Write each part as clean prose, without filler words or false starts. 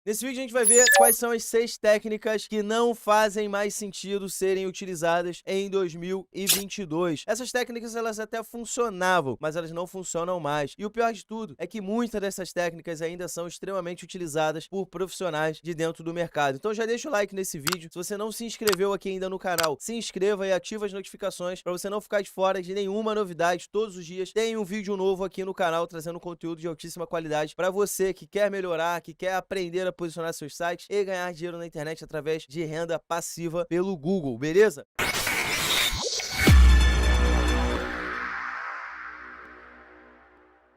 Nesse vídeo a gente vai ver quais são as 6 técnicas que não fazem mais sentido serem utilizadas em 2022. Essas técnicas elas até funcionavam, mas elas não funcionam mais. E o pior de tudo é que muitas dessas técnicas ainda são extremamente utilizadas por profissionais de dentro do mercado. Então já deixa o like nesse vídeo. Se você não se inscreveu aqui ainda no canal, se inscreva e ativa as notificações para você não ficar de fora de nenhuma novidade. Todos os dias tem um vídeo novo aqui no canal trazendo conteúdo de altíssima qualidade para você que quer melhorar, que quer aprender a posicionar seus sites e ganhar dinheiro na internet através de renda passiva pelo Google, beleza?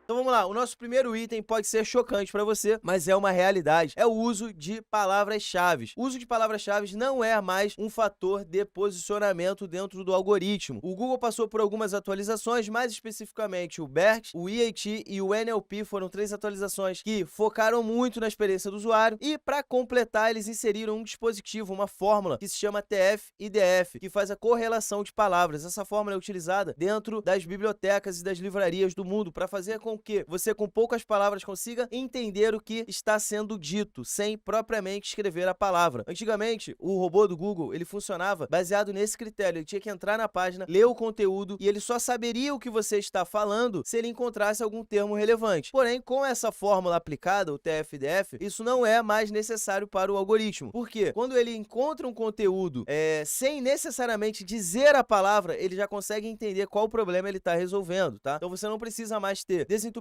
Então vamos lá, o nosso primeiro item pode ser chocante para você, mas é uma realidade. É o uso de palavras-chave. O uso de palavras-chave não é mais um fator de posicionamento dentro do algoritmo. O Google passou por algumas atualizações, mais especificamente o BERT, o EAT e o NLP foram 3 atualizações que focaram muito na experiência do usuário e para completar eles inseriram um dispositivo, uma fórmula que se chama TF-IDF, que faz a correlação de palavras. Essa fórmula é utilizada dentro das bibliotecas e das livrarias do mundo para fazer com que você, com poucas palavras, consiga entender o que está sendo dito, sem propriamente escrever a palavra. Antigamente, o robô do Google, ele funcionava baseado nesse critério. Ele tinha que entrar na página, ler o conteúdo e ele só saberia o que você está falando se ele encontrasse algum termo relevante. Porém, com essa fórmula aplicada, o TF-IDF, isso não é mais necessário para o algoritmo. Por quê? Quando ele encontra um conteúdo sem necessariamente dizer a palavra, ele já consegue entender qual problema ele está resolvendo, tá? Então você não precisa mais ter desentupidora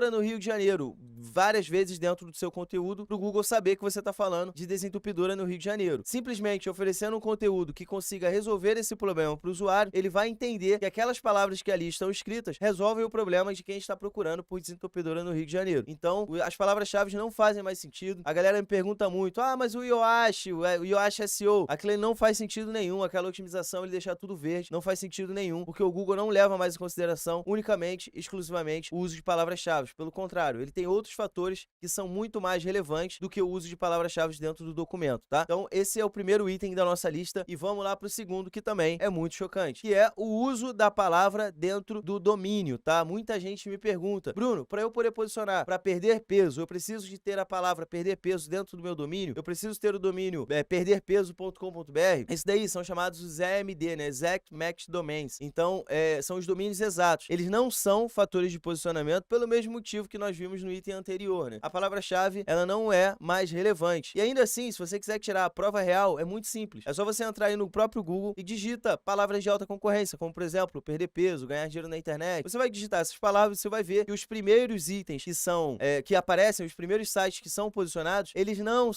no Rio de Janeiro várias vezes dentro do seu conteúdo para o Google saber que você está falando de desentupidora no Rio de Janeiro. Simplesmente oferecendo um conteúdo que consiga resolver esse problema para o usuário, ele vai entender que aquelas palavras que ali estão escritas resolvem o problema de quem está procurando por desentupidora no Rio de Janeiro. Então, as palavras-chave não fazem mais sentido. A galera me pergunta muito, mas o Yoast, o Yoast SEO, aquilo não faz sentido nenhum, aquela otimização, ele deixar tudo verde, não faz sentido nenhum, porque o Google não leva mais em consideração unicamente, exclusivamente, o uso de palavras-chave. Pelo contrário, ele tem outros fatores que são muito mais relevantes do que o uso de palavras-chave dentro do documento, tá? Então, esse é o primeiro item da nossa lista e vamos lá para o segundo, que também é muito chocante, que é o uso da palavra dentro do domínio, tá? Muita gente me pergunta, Bruno, para eu poder posicionar para perder peso, eu preciso de ter a palavra perder peso dentro do meu domínio? Eu preciso ter o domínio perderpeso.com.br? Esses daí são chamados os EMD, né? Exact Match Domains. Então, são os domínios exatos. Eles não são fatores de posicionamento pelo mesmo motivo que nós vimos no item anterior, né? A palavra-chave, ela não é mais relevante. E ainda assim, se você quiser tirar a prova real, é muito simples. É só você entrar aí no próprio Google e digita palavras de alta concorrência, como, por exemplo, perder peso, ganhar dinheiro na internet. Você vai digitar essas palavras e você vai ver que os primeiros itens que são, que aparecem, os primeiros sites que são posicionados, eles não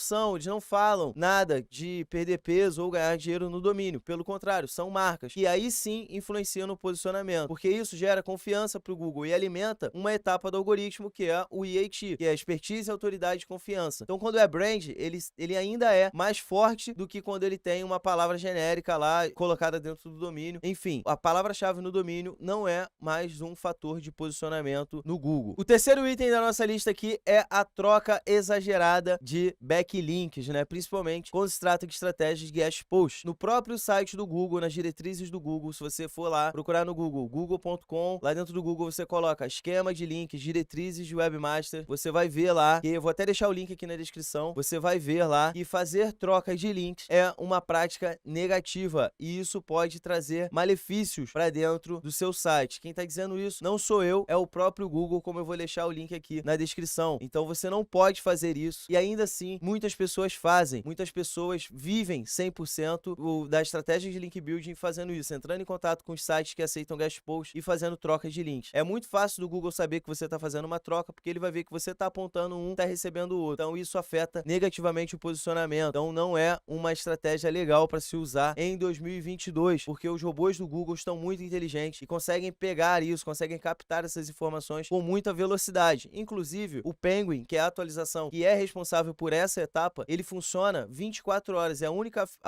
falam nada de perder peso ou ganhar dinheiro no domínio. Pelo contrário, são marcas. E aí sim influenciam no posicionamento, porque isso gera confiança para o Google e alimenta uma etapa do algoritmo que é o EAT, que é Expertise, Autoridade e Confiança. Então, quando é brand, ele ainda é mais forte do que quando ele tem uma palavra genérica lá colocada dentro do domínio. Enfim, a palavra-chave no domínio não é mais um fator de posicionamento no Google. O terceiro item da nossa lista aqui é a troca exagerada de backlinks, né? Principalmente quando se trata de estratégias de guest post. No próprio site do Google, nas diretrizes do Google, se você for lá procurar no Google, google.com, lá dentro do Google você coloca esquema de links, diretrizes de webmaster, você vai ver lá, e eu vou até deixar o link aqui na descrição, você vai ver lá que fazer troca de links é uma prática negativa e isso pode trazer malefícios para dentro do seu site. Quem está dizendo isso não sou eu, é o próprio Google, como eu vou deixar o link aqui na descrição. Então você não pode fazer isso e ainda assim muitas pessoas fazem, muitas pessoas vivem 100% da estratégia de link building fazendo isso, entrando em contato com os sites que aceitam guest post e fazendo trocas de links. É muito fácil do Google saber que você está fazendo uma troca, porque ele vai ver que você está apontando um, está recebendo o outro. Então isso afeta negativamente o posicionamento. Então não é uma estratégia legal para se usar em 2022, porque os robôs do Google estão muito inteligentes e conseguem pegar isso, conseguem captar essas informações com muita velocidade. Inclusive, o Penguin, que é a atualização que é responsável por essa etapa, ele funciona 24 horas. É a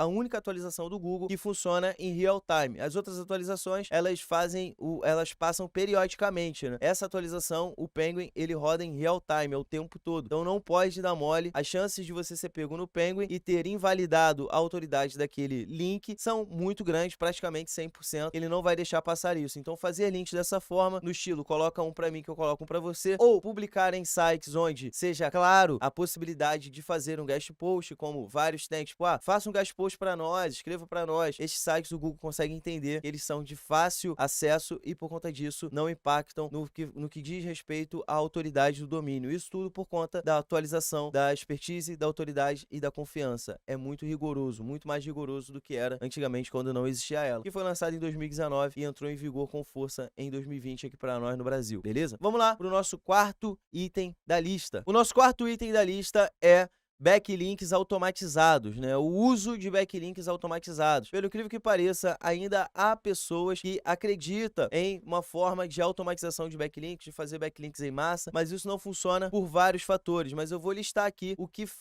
única atualização do Google que funciona em real time. As outras atualizações, elas passam periodicamente, né? Essa atualização então o Penguin ele roda em real time, é o tempo todo. Então não pode dar mole. As chances de você ser pego no Penguin e ter invalidado a autoridade daquele link são muito grandes, praticamente 100%. Ele não vai deixar passar isso. Então fazer links dessa forma, no estilo coloca um para mim que eu coloco um para você, ou publicar em sites onde seja claro a possibilidade de fazer um guest post, como vários têm, tipo, faça um guest post para nós, escreva para nós. Estes sites o Google consegue entender que eles são de fácil acesso e por conta disso não impactam no que diz respeito à autoridade do domínio. Isso tudo por conta da atualização, da expertise, da autoridade e da confiança. É muito rigoroso, muito mais rigoroso do que era antigamente quando não existia ela. Que foi lançado em 2019 e entrou em vigor com força em 2020 aqui para nós no Brasil, beleza? Vamos lá para o nosso quarto item da lista. O nosso quarto item da lista é backlinks automatizados, né? O uso de backlinks automatizados. Pelo incrível que pareça, ainda há pessoas que acreditam em uma forma de automatização de backlinks, de fazer backlinks em massa, mas isso não funciona por vários fatores. Mas eu vou listar aqui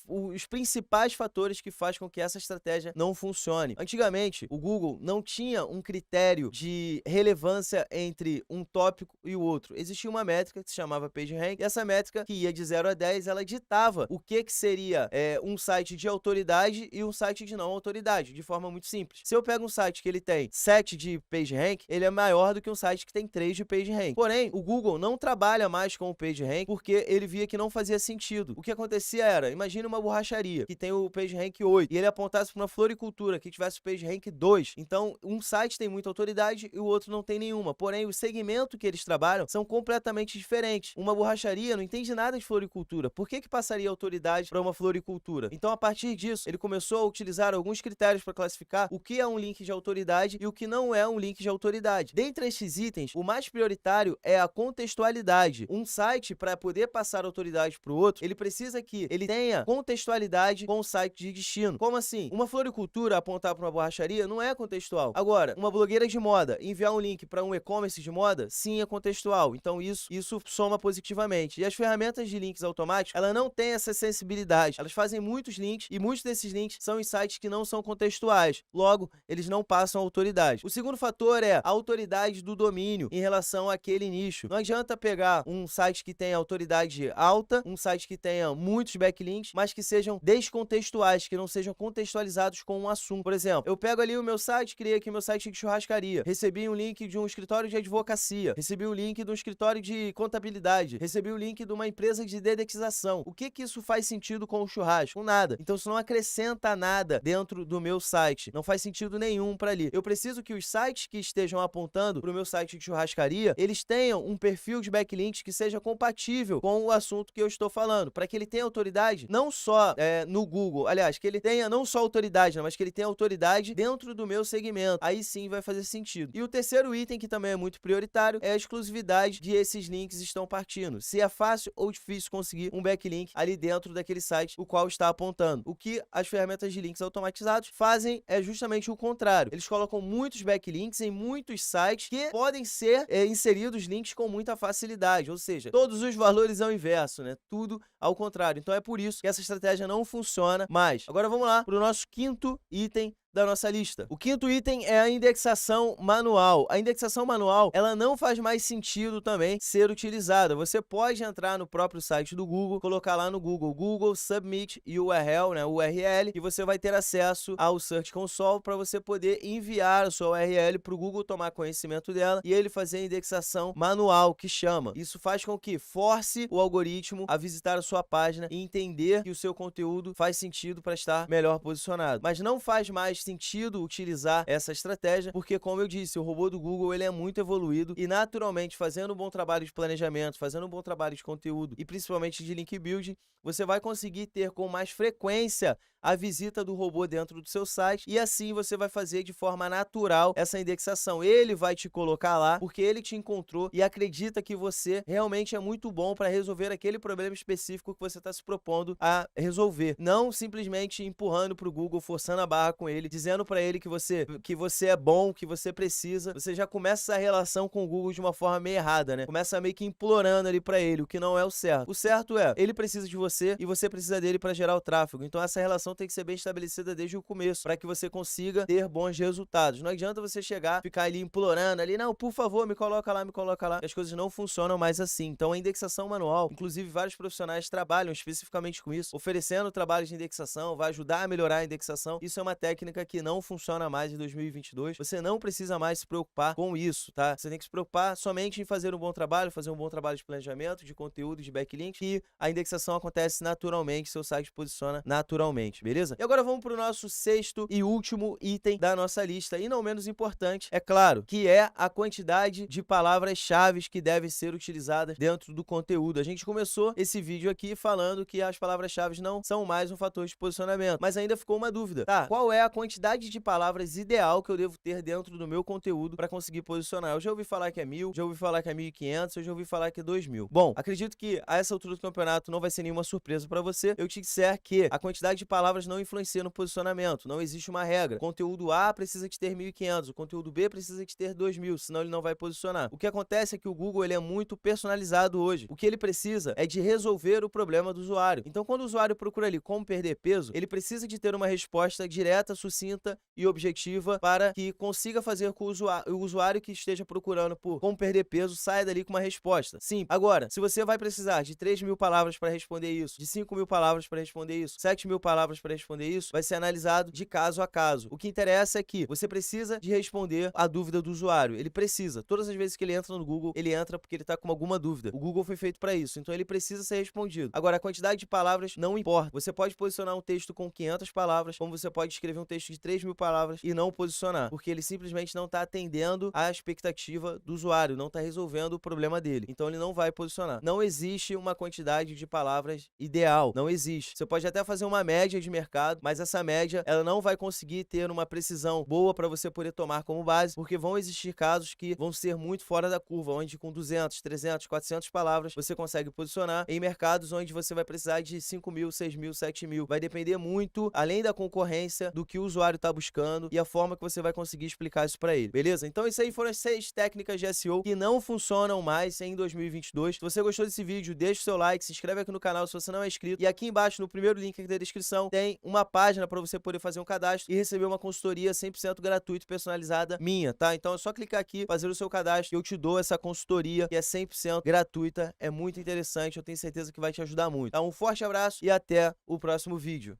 os principais fatores que fazem com que essa estratégia não funcione. Antigamente, o Google não tinha um critério de relevância entre um tópico e o outro. Existia uma métrica que se chamava PageRank, e essa métrica, que ia de 0 a 10, ela ditava o que seria um site de autoridade e um site de não autoridade, de forma muito simples. Se eu pego um site que ele tem 7 de PageRank, ele é maior do que um site que tem 3 de PageRank. Porém, o Google não trabalha mais com o PageRank porque ele via que não fazia sentido. O que acontecia era, imagine uma borracharia que tem o PageRank 8 e ele apontasse para uma floricultura que tivesse o PageRank 2. Então, um site tem muita autoridade e o outro não tem nenhuma. Porém, o segmento que eles trabalham são completamente diferentes. Uma borracharia não entende nada de floricultura. Por que passaria autoridade para uma floricultura? Então, a partir disso, ele começou a utilizar alguns critérios para classificar o que é um link de autoridade e o que não é um link de autoridade. Dentre estes itens, o mais prioritário é a contextualidade. Um site, para poder passar autoridade para o outro, ele precisa que ele tenha contextualidade com o site de destino. Como assim? Uma floricultura apontar para uma borracharia não é contextual. Agora, uma blogueira de moda enviar um link para um e-commerce de moda, sim, é contextual. Então, isso soma positivamente. E as ferramentas de links automáticos, ela não tem essa sensibilidade. Elas fazem muitos links e muitos desses links são em sites que não são contextuais. Logo, eles não passam autoridade. O segundo fator é a autoridade do domínio em relação àquele nicho. Não adianta pegar um site que tenha autoridade alta, um site que tenha muitos backlinks, mas que sejam descontextuais, que não sejam contextualizados com um assunto. Por exemplo, eu pego ali o meu site, criei aqui meu site de churrascaria, recebi um link de um escritório de advocacia, recebi o link de um escritório de contabilidade, recebi o link de uma empresa de dedetização. O que isso faz sentido com o churrasco? Com nada. Então isso não acrescenta nada dentro do meu site. Não faz sentido nenhum para ali. Eu preciso que os sites que estejam apontando para o meu site de churrascaria, eles tenham um perfil de backlinks que seja compatível com o assunto que eu estou falando, para que ele tenha autoridade não só no Google, aliás, que ele tenha não só autoridade, mas que ele tenha autoridade dentro do meu segmento. Aí sim vai fazer sentido. E o terceiro item, que também é muito prioritário, é a exclusividade de esses links estão partindo. Se é fácil ou difícil conseguir um backlink ali dentro daquele site o qual está apontando. O que as ferramentas de links automatizados fazem é justamente o contrário. Eles colocam muitos backlinks em muitos sites que podem ser inseridos links com muita facilidade, ou seja, todos os valores ao inverso, né? Tudo ao contrário. Então é por isso que essa estratégia não funciona mais. Agora vamos lá para o nosso quinto item da nossa lista. O quinto item é a indexação manual. A indexação manual, ela não faz mais sentido também ser utilizada. Você pode entrar no próprio site do Google, colocar lá no Google Submit URL, né, URL, e você vai ter acesso ao Search Console para você poder enviar a sua URL para o Google tomar conhecimento dela e ele fazer a indexação manual, que chama. Isso faz com que force o algoritmo a visitar a sua página e entender que o seu conteúdo faz sentido para estar melhor posicionado. Mas não faz mais sentido utilizar essa estratégia, porque, como eu disse, o robô do Google ele é muito evoluído e, naturalmente, fazendo um bom trabalho de planejamento, fazendo um bom trabalho de conteúdo e principalmente de link building, você vai conseguir ter com mais frequência a visita do robô dentro do seu site e assim você vai fazer de forma natural essa indexação. Ele vai te colocar lá porque ele te encontrou e acredita que você realmente é muito bom para resolver aquele problema específico que você está se propondo a resolver. Não simplesmente empurrando para o Google, forçando a barra com ele, dizendo para ele que você é bom, que você precisa. Você já começa essa relação com o Google de uma forma meio errada, né? Começa meio que implorando ali para ele, o que não é o certo. O certo é, ele precisa de você e você precisa dele para gerar o tráfego. Então essa relação indexação tem que ser bem estabelecida desde o começo, para que você consiga ter bons resultados. Não adianta você chegar, ficar ali implorando ali, não, por favor, me coloca lá, me coloca lá. As coisas não funcionam mais assim. Então a indexação manual, inclusive vários profissionais trabalham especificamente com isso, oferecendo trabalhos de indexação, vai ajudar a melhorar a indexação. Isso é uma técnica que não funciona mais em 2022. Você não precisa mais se preocupar com isso, tá? Você tem que se preocupar somente em fazer um bom trabalho, fazer um bom trabalho de planejamento, de conteúdo, de backlink, e a indexação acontece naturalmente, seu site posiciona naturalmente, beleza? E agora vamos para o nosso sexto e último item da nossa lista, e não menos importante, é claro, que é a quantidade de palavras-chave que devem ser utilizadas dentro do conteúdo. A gente começou esse vídeo aqui falando que as palavras-chave não são mais um fator de posicionamento, mas ainda ficou uma dúvida, tá? Qual é a quantidade de palavras ideal que eu devo ter dentro do meu conteúdo para conseguir posicionar? Eu já ouvi falar que é 1000, já ouvi falar que é 1500, eu já ouvi falar que é 2000. Bom, acredito que a essa altura do campeonato não vai ser nenhuma surpresa para você eu te disser que a quantidade de palavras não influencia no posicionamento, não existe uma regra. O conteúdo A precisa de ter 1500, o conteúdo B precisa de ter 2000, senão ele não vai posicionar. O que acontece é que o Google ele é muito personalizado hoje. O que ele precisa é de resolver o problema do usuário. Então, quando o usuário procura ali como perder peso, ele precisa de ter uma resposta direta, sucinta e objetiva para que consiga fazer com o usuário que esteja procurando por como perder peso saia dali com uma resposta. Sim. Agora, se você vai precisar de 3.000 palavras para responder isso, de 5.000 palavras para responder isso, 7.000 palavras para responder isso, vai ser analisado de caso a caso. O que interessa é que você precisa de responder a dúvida do usuário. Ele precisa. Todas as vezes que ele entra no Google, ele entra porque ele está com alguma dúvida. O Google foi feito para isso, então ele precisa ser respondido. Agora, a quantidade de palavras não importa. Você pode posicionar um texto com 500 palavras, como você pode escrever um texto de 3.000 palavras e não posicionar, porque ele simplesmente não está atendendo à expectativa do usuário, não está resolvendo o problema dele. Então ele não vai posicionar. Não existe uma quantidade de palavras ideal. Não existe. Você pode até fazer uma média de mercado, mas essa média, ela não vai conseguir ter uma precisão boa para você poder tomar como base, porque vão existir casos que vão ser muito fora da curva, onde com 200, 300, 400 palavras você consegue posicionar em mercados onde você vai precisar de 5.000, 6.000, 7.000. Vai depender muito, além da concorrência, do que o usuário está buscando e a forma que você vai conseguir explicar isso para ele, beleza? Então isso aí foram as 6 técnicas de SEO que não funcionam mais em 2022. Se você gostou desse vídeo, deixa o seu like, se inscreve aqui no canal se você não é inscrito, e aqui embaixo no primeiro link aqui da descrição tem uma página para você poder fazer um cadastro e receber uma consultoria 100% gratuita e personalizada minha, tá? Então é só clicar aqui, fazer o seu cadastro e eu te dou essa consultoria que é 100% gratuita, é muito interessante, eu tenho certeza que vai te ajudar muito. Tá? Um forte abraço e até o próximo vídeo.